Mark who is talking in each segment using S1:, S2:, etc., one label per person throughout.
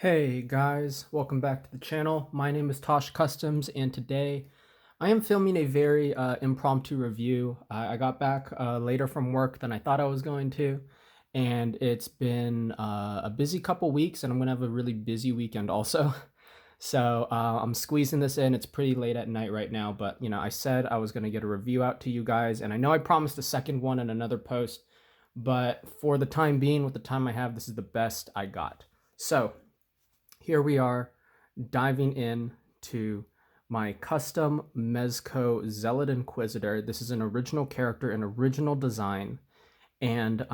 S1: Hey guys, welcome back to the channel. My name is Tosh Customs, and today I am filming a very impromptu review. I got back later from work than I thought I was going to, and it's been a busy couple weeks, and I'm gonna have a really busy weekend also. So I'm squeezing this in. It's pretty late at night right now, but I said I was gonna get a review out to you guys, and I know I promised a second one in another post, but for the time being, with the time I have, this is the best I got. So here we are diving in to my custom Mezco Zealot Inquisitor. This is an original character, an original design, and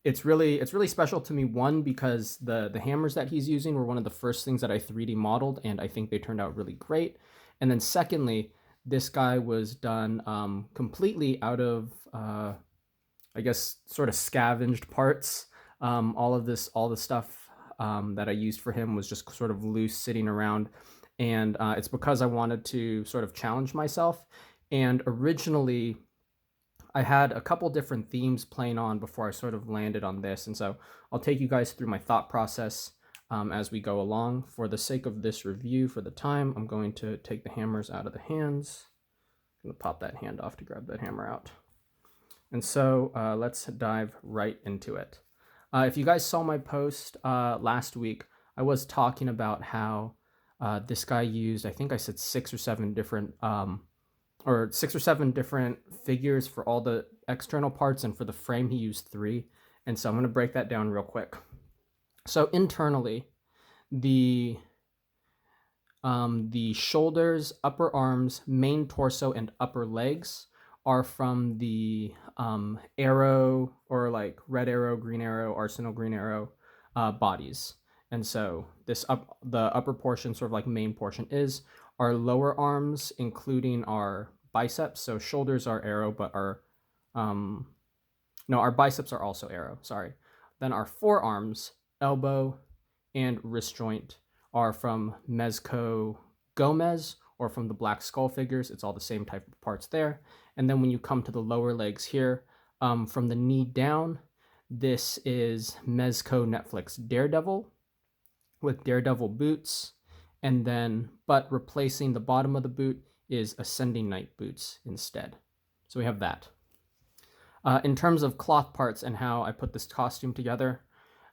S1: it's really special to me. One, because the hammers that he's using were one of the first things that I 3D modeled, and I think they turned out really great. And then secondly, this guy was done completely out of I guess sort of scavenged parts. All the stuff that I used for him was just sort of loose sitting around. And it's because I wanted to sort of challenge myself. And originally, I had a couple different themes playing on before I sort of landed on this. And so I'll take you guys through my thought process as we go along. For the sake of this review, for the time, I'm going to take the hammers out of the hands. I'm going to pop that hand off to grab that hammer out. And so let's dive right into it. If you guys saw my post last week, I was talking about how this guy used, I think I said 6 or 7 different figures for all the external parts, and for the frame he used 3. And so I'm going to break that down real quick. So internally, the shoulders, upper arms, main torso, and upper legs are from the arrow, or like red arrow, green arrow, arsenal green arrow bodies. And so the upper portion, sort of like main portion, is our lower arms, including our biceps. So shoulders are arrow, but our biceps are also arrow. Sorry. Then our forearms, elbow, and wrist joint are from Mezco Gomez, or from the Black Skull figures. It's all the same type of parts there. And then when you come to the lower legs here, from the knee down, this is Mezco Netflix Daredevil with Daredevil boots. And then, but replacing the bottom of the boot is Ascending Knight boots instead. So we have that. In terms of cloth parts and how I put this costume together,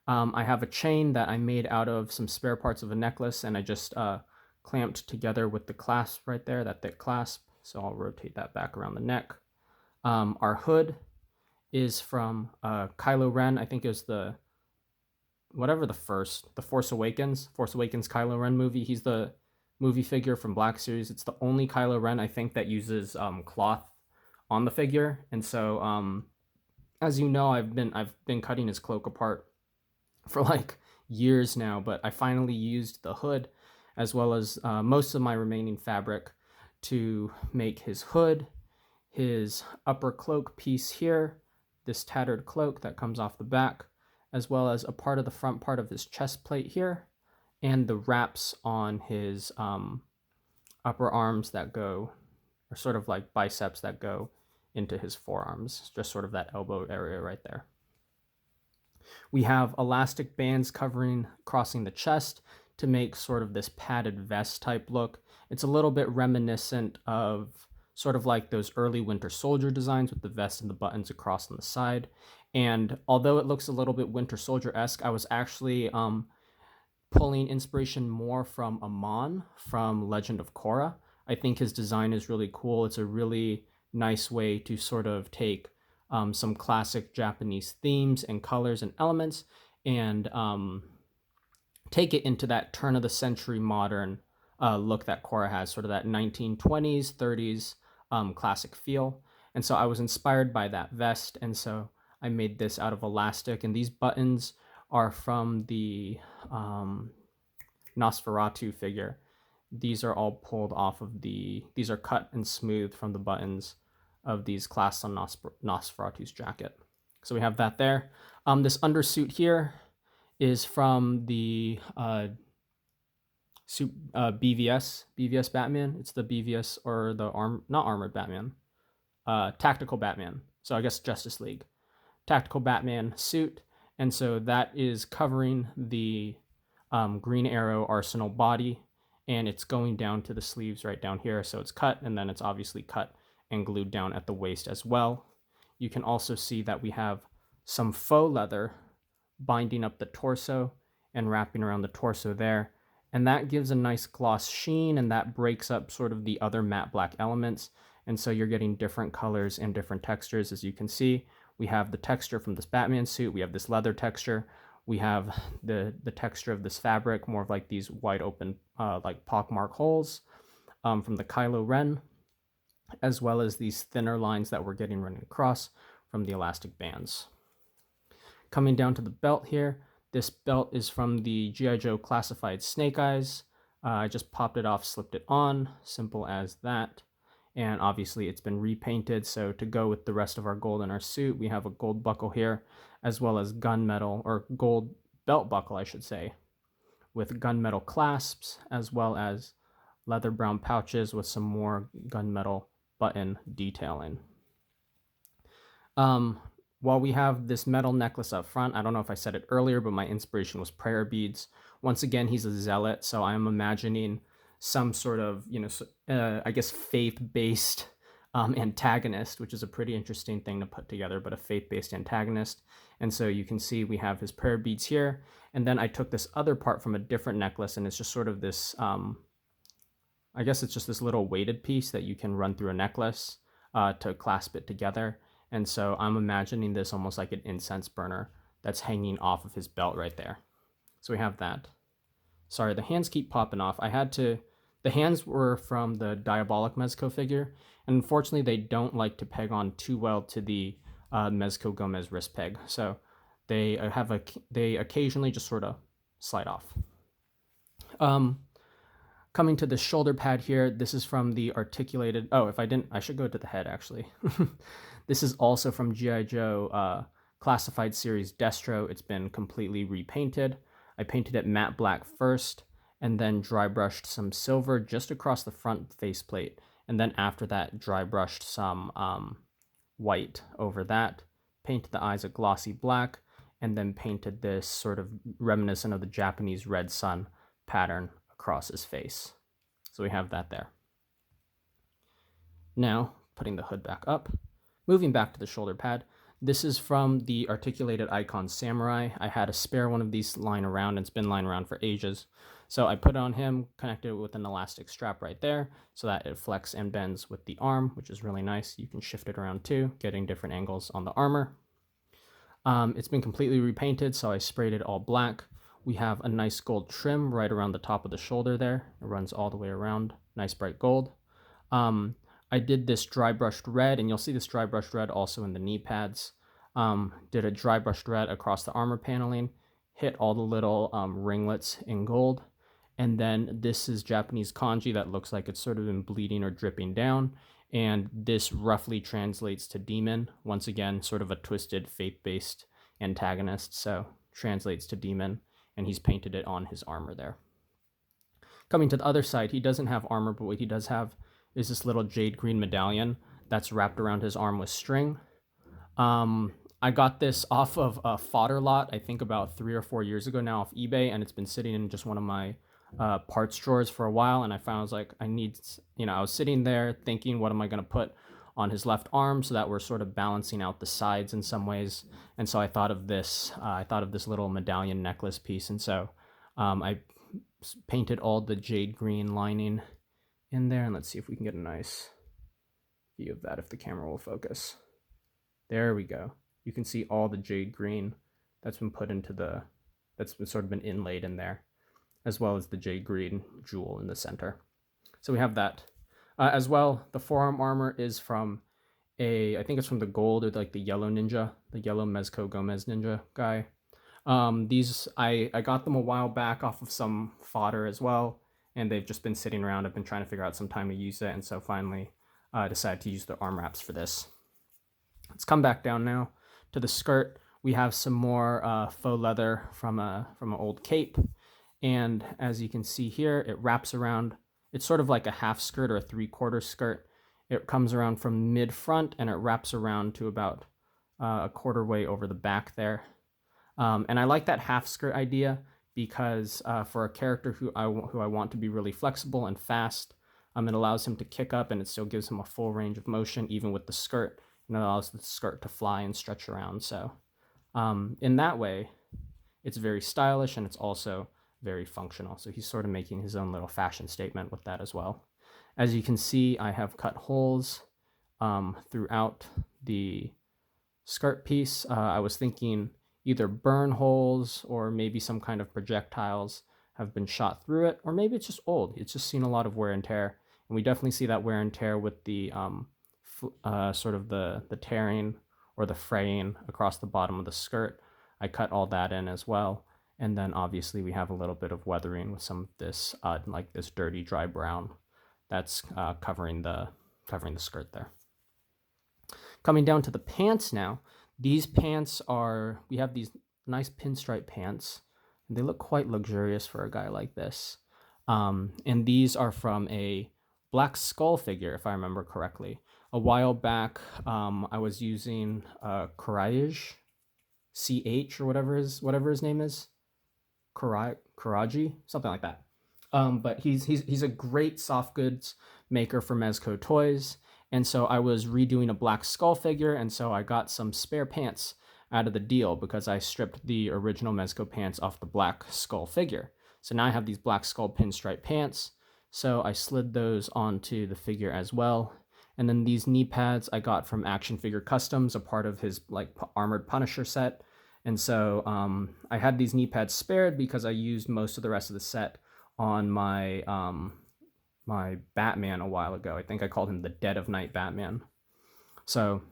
S1: I have a chain that I made out of some spare parts of a necklace, and I just clamped together with the clasp right there, that thick clasp. So I'll rotate that back around the neck. Our hood is from Kylo Ren. I think it was the Force Awakens Kylo Ren movie. He's the movie figure from Black Series. It's the only Kylo Ren, I think, that uses cloth on the figure. And so as you know, I've been cutting his cloak apart for like years now, but I finally used the hood as well as most of my remaining fabric to make his hood, his upper cloak piece here, this tattered cloak that comes off the back, as well as a part of the front part of his chest plate here, and the wraps on his upper arms that go, or sort of like biceps that go into his forearms, just sort of that elbow area right there. We have elastic bands crossing the chest to make sort of this padded vest type look. It's a little bit reminiscent of sort of like those early Winter Soldier designs with the vest and the buttons across on the side. And although it looks a little bit Winter Soldier-esque, I was actually pulling inspiration more from Amon from Legend of Korra. I think his design is really cool. It's a really nice way to sort of take some classic Japanese themes and colors and elements and take it into that turn of the century modern look that Korra has, sort of that 1920s, 30s classic feel. And so I was inspired by that vest, and so I made this out of elastic. And these buttons are from the Nosferatu figure. These are all pulled off of these are cut and smoothed from the buttons of these clasps on Nosferatu's jacket. So we have that there. This undersuit here is from the BVS Batman. It's the BVS, or the not armored Batman, tactical Batman. So I guess Justice League tactical Batman suit. And so that is covering the Green Arrow Arsenal body, and it's going down to the sleeves right down here. So it's cut, and then it's obviously cut and glued down at the waist as well. You can also see that we have some faux leather binding up the torso and wrapping around the torso there. And that gives a nice gloss sheen, and that breaks up sort of the other matte black elements. And so you're getting different colors and different textures. As you can see, we have the texture from this Batman suit. We have this leather texture. We have the texture of this fabric, more of like these wide open, like pockmark holes from the Kylo Ren, as well as these thinner lines that we're getting running across from the elastic bands. Coming down to the belt here, this belt is from the G.I. Joe Classified Snake Eyes. I just popped it off, slipped it on, simple as that. And obviously it's been repainted, so to go with the rest of our gold in our suit, we have a gold buckle here, as well as gunmetal, or gold belt buckle, I should say, with gunmetal clasps, as well as leather brown pouches with some more gunmetal button detailing. While we have this metal necklace up front, I don't know if I said it earlier, but my inspiration was prayer beads. Once again, he's a zealot, so I'm imagining some sort of, I guess faith-based antagonist, which is a pretty interesting thing to put together, but a faith-based antagonist. And so you can see we have his prayer beads here. And then I took this other part from a different necklace, and it's just sort of this, I guess it's just this little weighted piece that you can run through a necklace to clasp it together. And so I'm imagining this almost like an incense burner that's hanging off of his belt right there. So we have that. Sorry, the hands keep popping off. The hands were from the Diabolic Mezco figure, and unfortunately they don't like to peg on too well to the Mezco Gomez wrist peg. So they occasionally just sort of slide off. Coming to the shoulder pad here, this is from the articulated, I should go to the head actually. This is also from G.I. Joe Classified Series Destro. It's been completely repainted. I painted it matte black first, and then dry brushed some silver just across the front faceplate. And then after that, dry brushed some white over that, painted the eyes a glossy black, and then painted this sort of reminiscent of the Japanese red sun pattern across his face. So we have that there. Now, putting the hood back up, moving back to the shoulder pad, this is from the Articulated Icon Samurai. I had a spare one of these lying around, and it's been lying around for ages. So I put it on him, connected it with an elastic strap right there, so that it flex and bends with the arm, which is really nice. You can shift it around too, getting different angles on the armor. It's been completely repainted, so I sprayed it all black. We have a nice gold trim right around the top of the shoulder there. It runs all the way around, nice bright gold. I did this dry brushed red, and you'll see this dry brushed red also in the knee pads. Did a dry brushed red across the armor paneling, hit all the little ringlets in gold. And then this is Japanese kanji that looks like it's sort of been bleeding or dripping down. And this roughly translates to demon. Once again, sort of a twisted faith-based antagonist. So translates to demon, and he's painted it on his armor there. Coming to the other side, he doesn't have armor, but what he does have is this little jade green medallion that's wrapped around his arm with string. I got this off of a fodder lot, I think about 3 or 4 years ago now, off eBay, and it's been sitting in just one of my parts drawers for a while, and I found I was like, I was sitting there thinking, what am I going to put on his left arm so that we're sort of balancing out the sides in some ways. And so I thought of this little medallion necklace piece, and so I painted all the jade green lining in there, and let's see if we can get a nice view of that if the camera will focus. There we go. You can see all the jade green that's been put into that's been sort of been inlaid in there, as well as the jade green jewel in the center. So we have that. As well, the forearm armor is from I think it's from the gold, or like the yellow ninja, the yellow Mezco Gomez ninja guy. These, I got them a while back off of some fodder as well, and they've just been sitting around. I've been trying to figure out some time to use it, and so finally decided to use the arm wraps for this. Let's come back down now to the skirt. We have some more faux leather from an old cape, and as you can see here, it wraps around. It's sort of like a half skirt or a 3/4 skirt. It comes around from mid front, and it wraps around to about a quarter way over the back there. And I like that half skirt idea because for a character who I want to be really flexible and fast, it allows him to kick up and it still gives him a full range of motion, even with the skirt, and it allows the skirt to fly and stretch around. So in that way, it's very stylish and it's also very functional. So he's sort of making his own little fashion statement with that as well. As you can see, I have cut holes throughout the skirt piece. I was thinking either burn holes or maybe some kind of projectiles have been shot through it, or maybe it's just old. It's just seen a lot of wear and tear. And we definitely see that wear and tear with the sort of the tearing or the fraying across the bottom of the skirt. I cut all that in as well. And then obviously we have a little bit of weathering with some of this, like this dirty dry brown that's covering the skirt there. Coming down to the pants now, these pants are, we have these nice pinstripe pants. And they look quite luxurious for a guy like this. And these are from a Black Skull figure, if I remember correctly. A while back, I was using Courage, CH or whatever his name is, Karaji, something like that. But he's a great soft goods maker for Mezco toys, and so I was redoing a Black Skull figure, and so I got some spare pants out of the deal because I stripped the original Mezco pants off the Black Skull figure. So now I have these Black Skull pinstripe pants. So I slid those onto the figure as well. And then these knee pads I got from Action Figure Customs, a part of his like Armored Punisher set. And so I had these knee pads spared because I used most of the rest of the set on my my Batman a while ago. I think I called him the Dead of Night Batman. So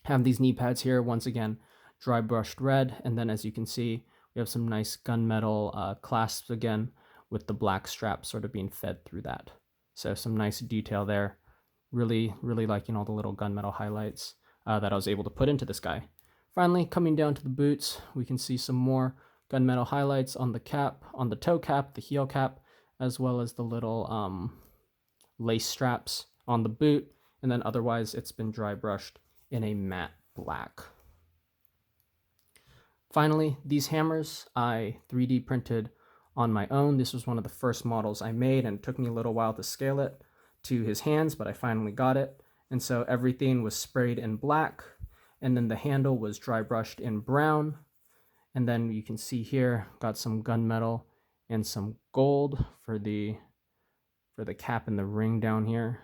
S1: have these knee pads here, once again, dry brushed red. And then as you can see, we have some nice gunmetal clasps again with the black strap sort of being fed through that. So some nice detail there. Really, really liking all the little gunmetal highlights that I was able to put into this guy. Finally, coming down to the boots, we can see some more gunmetal highlights on the cap, on the toe cap, the heel cap, as well as the little lace straps on the boot. And then otherwise, it's been dry brushed in a matte black. Finally, these hammers I 3D printed on my own. This was one of the first models I made, and it took me a little while to scale it to his hands, but I finally got it. And so everything was sprayed in black, and then the handle was dry brushed in brown. And then you can see here, got some gunmetal and some gold for the cap and the ring down here.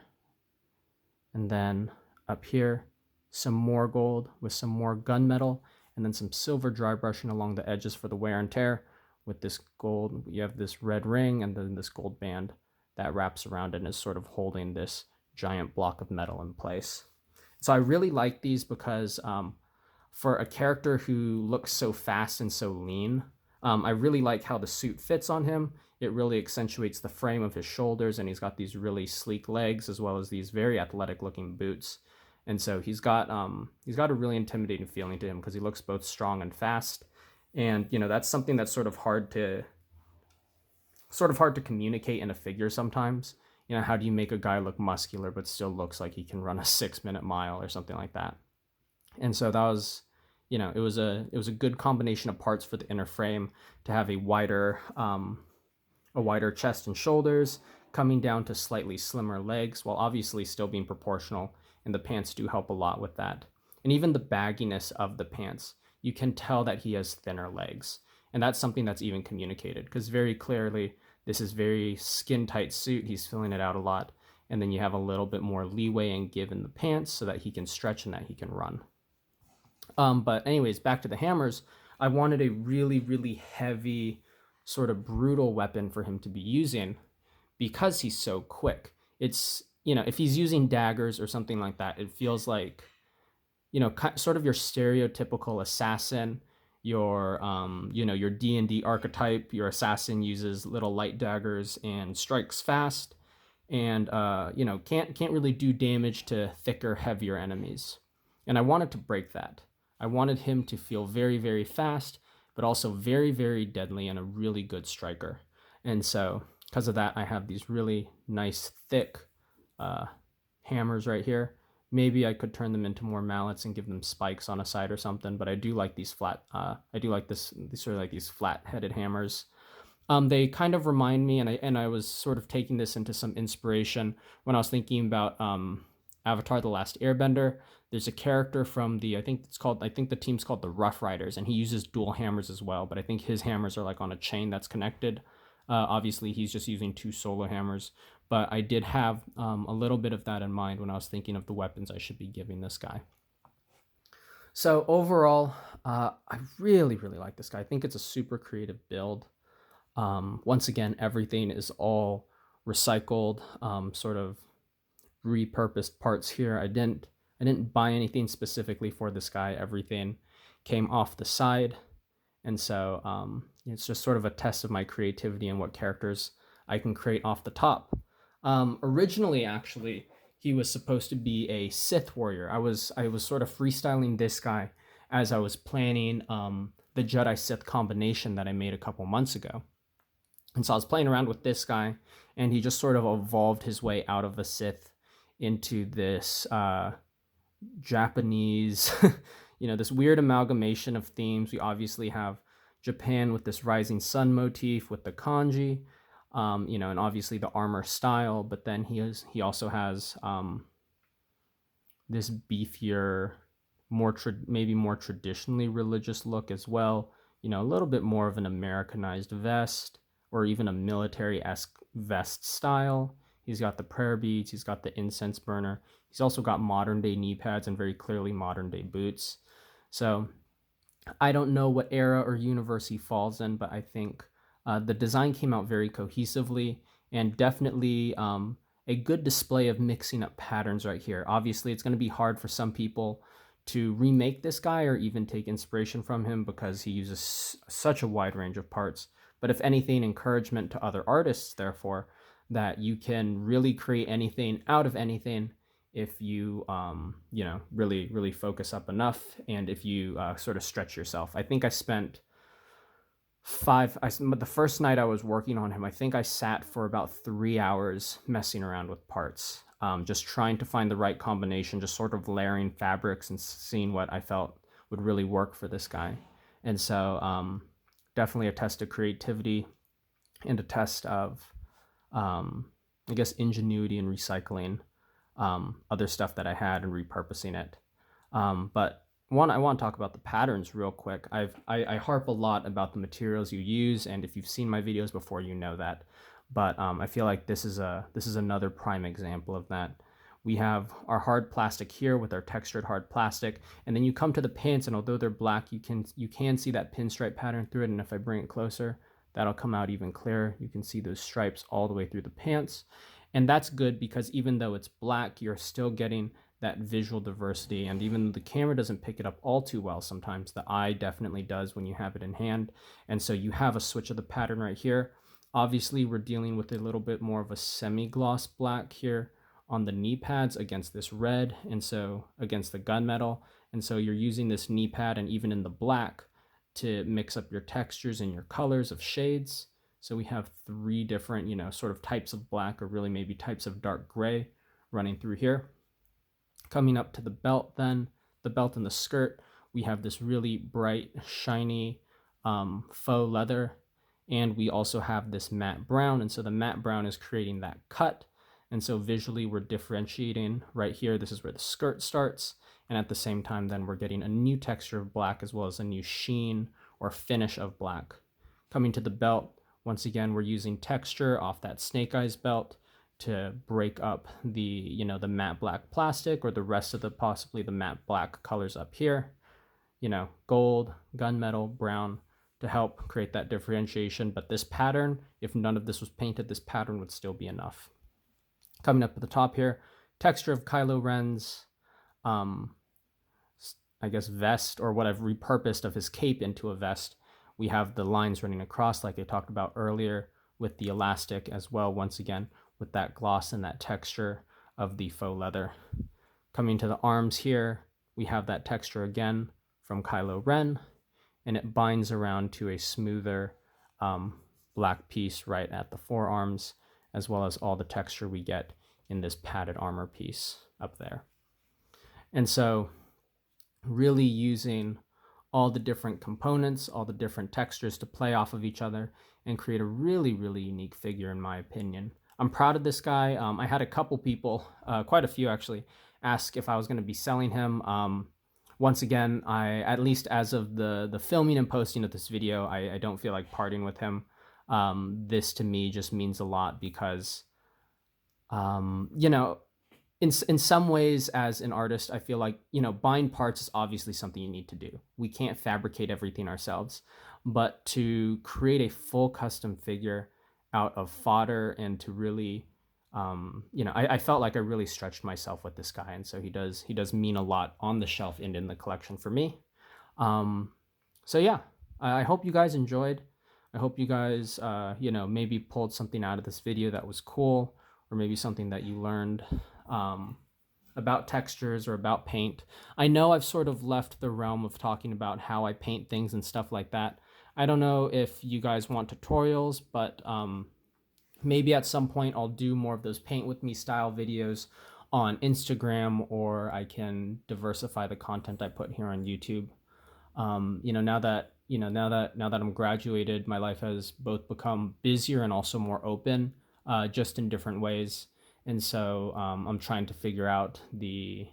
S1: And then up here, some more gold with some more gunmetal, and then some silver dry brushing along the edges for the wear and tear. With this gold, you have this red ring and then this gold band that wraps around it and is sort of holding this giant block of metal in place. So I really like these because for a character who looks so fast and so lean, I really like how the suit fits on him. It really accentuates the frame of his shoulders, and he's got these really sleek legs as well as these very athletic looking boots. And so he's got a really intimidating feeling to him because he looks both strong and fast. And you know, that's something that's sort of hard to communicate in a figure sometimes. You know, how do you make a guy look muscular but still looks like he can run a 6-minute mile or something like that? And so that was, you know, it was a good combination of parts for the inner frame to have a wider chest and shoulders, coming down to slightly slimmer legs, while obviously still being proportional, and the pants do help a lot with that. And even the bagginess of the pants, you can tell that he has thinner legs. And that's something that's even communicated, because very clearly this is very skin-tight suit. He's filling it out a lot. And then you have a little bit more leeway and give in the pants so that he can stretch and that he can run. But anyways, back to the hammers. I wanted a really, really heavy, sort of brutal weapon for him to be using because he's so quick. It's, you know, if he's using daggers or something like that, it feels like, you know, sort of your stereotypical assassin, your your D&D archetype. Your assassin uses little light daggers and strikes fast, and can't really do damage to thicker, heavier enemies. And I wanted to break that. I wanted him to feel very, very fast, but also very, very deadly and a really good striker. And so because of that, I have these really nice, thick hammers right here. Maybe I could turn them into more mallets and give them spikes on a side or something, but I do like these flat, these flat-headed hammers. They kind of remind me, and I was sort of taking this into some inspiration when I was thinking about Avatar: The Last Airbender. There's a character from I think the team's called the Rough Riders, and he uses dual hammers as well. But I think his hammers are like on a chain that's connected. Obviously, he's just using two solo hammers. But I did have a little bit of that in mind when I was thinking of the weapons I should be giving this guy. So overall, I really, really like this guy. I think it's a super creative build. Once again, everything is all recycled, sort of repurposed parts here. I didn't buy anything specifically for this guy. Everything came off the side, and so it's just sort of a test of my creativity and what characters I can create off the top. Originally, actually, he was supposed to be a Sith warrior. I was sort of freestyling this guy as I was planning the Jedi Sith combination that I made a couple months ago. And so I was playing around with this guy, and he just sort of evolved his way out of the Sith into this Japanese, this weird amalgamation of themes. We obviously have Japan with this rising sun motif with the kanji, and obviously the armor style. But then he also has this beefier, maybe more traditionally religious look as well. A little bit more of an Americanized vest, or even a military-esque vest style. He's got the prayer beads, he's got the incense burner. He's also got modern-day knee pads and very clearly modern-day boots. So I don't know what era or universe he falls in, but I think the design came out very cohesively, and definitely a good display of mixing up patterns right here. Obviously, it's going to be hard for some people to remake this guy or even take inspiration from him because he uses such a wide range of parts. But if anything, encouragement to other artists, therefore, that you can really create anything out of anything if you, really, really focus up enough, and if you sort of stretch yourself. I think I spent the first night I was working on him, I think I sat for about 3 hours messing around with parts, just trying to find the right combination, just sort of layering fabrics and seeing what I felt would really work for this guy. And so, definitely a test of creativity and a test of, ingenuity and recycling other stuff that I had and repurposing it. But I want to talk about the patterns real quick. I harp a lot about the materials you use, and if you've seen my videos before, you know that. But I feel like this is another prime example of that. We have our hard plastic here with our textured hard plastic, and then you come to the pants, and although they're black, you can see that pinstripe pattern through it, and if I bring it closer, that'll come out even clearer. You can see those stripes all the way through the pants, and that's good because even though it's black, you're still getting that visual diversity, and even though the camera doesn't pick it up all too well sometimes, the eye definitely does when you have it in hand, and so you have a switch of the pattern right here. Obviously, we're dealing with a little bit more of a semi-gloss black here on the knee pads against this red, and so against the gunmetal, and so you're using this knee pad and even in the black to mix up your textures and your colors of shades. So we have 3 different, sort of types of black, or really maybe types of dark gray running through here. Coming up to the belt then, the belt and the skirt, we have this really bright, shiny faux leather, and we also have this matte brown, and so the matte brown is creating that cut. And so visually we're differentiating right here. This is where the skirt starts. And at the same time, then we're getting a new texture of black as well as a new sheen or finish of black. Coming to the belt, once again, we're using texture off that Snake Eyes belt to break up the, the matte black plastic or the rest of possibly the matte black colors up here. Gold, gunmetal, brown to help create that differentiation. But this pattern, if none of this was painted, this pattern would still be enough. Coming up at the top here, texture of Kylo Ren's, vest, or what I've repurposed of his cape into a vest. We have the lines running across like I talked about earlier with the elastic as well, once again, with that gloss and that texture of the faux leather. Coming to the arms here, we have that texture again from Kylo Ren, and it binds around to a smoother black piece right at the forearms, as well as all the texture we get in this padded armor piece up there. And so really using all the different components, all the different textures to play off of each other and create a really, really unique figure in my opinion. I'm proud of this guy. I had a couple people, quite a few actually, ask if I was going to be selling him. Once again, at least as of the filming and posting of this video, I don't feel like parting with him. This to me just means a lot because, you know, in some ways as an artist, I feel like, you know, buying parts is obviously something you need to do. We can't fabricate everything ourselves, but to create a full custom figure out of fodder and to really, you know, I felt like I really stretched myself with this guy. And so he does mean a lot on the shelf and in the collection for me. So yeah, I hope you guys enjoyed. I hope you guys, you know, maybe pulled something out of this video that was cool, or maybe something that you learned about textures or about paint. I know I've sort of left the realm of talking about how I paint things and stuff like that. I don't know if you guys want tutorials, but maybe at some point I'll do more of those paint with me style videos on Instagram, or I can diversify the content I put here on YouTube. You know, now that I'm graduated, my life has both become busier and also more open, just in different ways. And so I'm trying to figure out the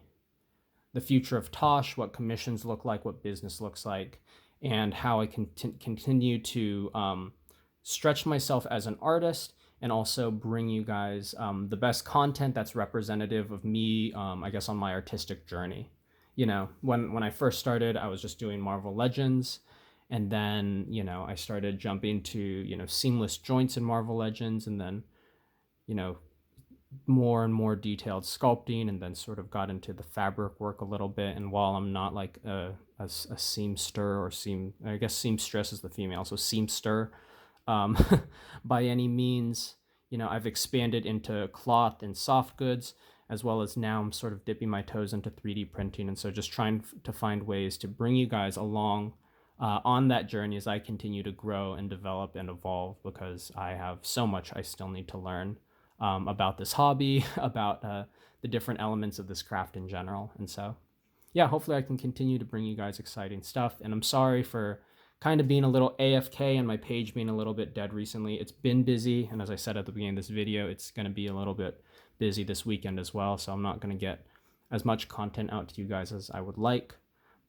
S1: future of Tosh, what commissions look like, what business looks like, and how I can continue to stretch myself as an artist and also bring you guys the best content that's representative of me, I guess, on my artistic journey. You know, when I first started, I was just doing Marvel Legends. And then, you know, I started jumping to, you know, seamless joints in Marvel Legends, and then, you know, more and more detailed sculpting, and then sort of got into the fabric work a little bit. And while I'm not like a seamster or I guess seamstress is the female, so seamster, by any means, you know, I've expanded into cloth and soft goods, as well as now I'm sort of dipping my toes into 3D printing. And so just trying to find ways to bring you guys along on that journey as I continue to grow and develop and evolve, because I have so much I still need to learn about this hobby, about the different elements of this craft in general. And so, yeah, hopefully I can continue to bring you guys exciting stuff. And I'm sorry for kind of being a little AFK and my page being a little bit dead recently. It's been busy, and as I said at the beginning of this video, it's going to be a little bit busy this weekend as well, so I'm not going to get as much content out to you guys as I would like.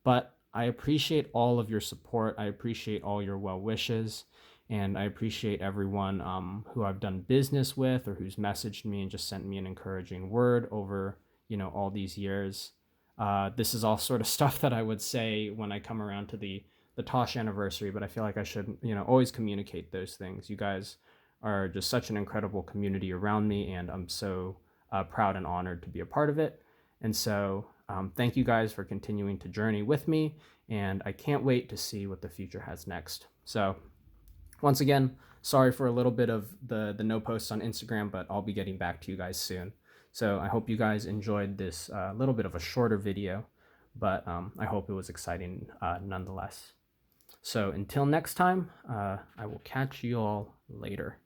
S1: But I appreciate all of your support. I appreciate all your well wishes, and I appreciate everyone who I've done business with or who's messaged me and just sent me an encouraging word over, you know, all these years. This is all sort of stuff that I would say when I come around to the Tosh anniversary, but I feel like I should, you know, always communicate those things. You guys are just such an incredible community around me, and I'm so proud and honored to be a part of it. And so thank you guys for continuing to journey with me, and I can't wait to see what the future has next. So once again, sorry for a little bit of the no posts on Instagram, but I'll be getting back to you guys soon. So I hope you guys enjoyed this little bit of a shorter video, but I hope it was exciting nonetheless. So until next time, I will catch you all later.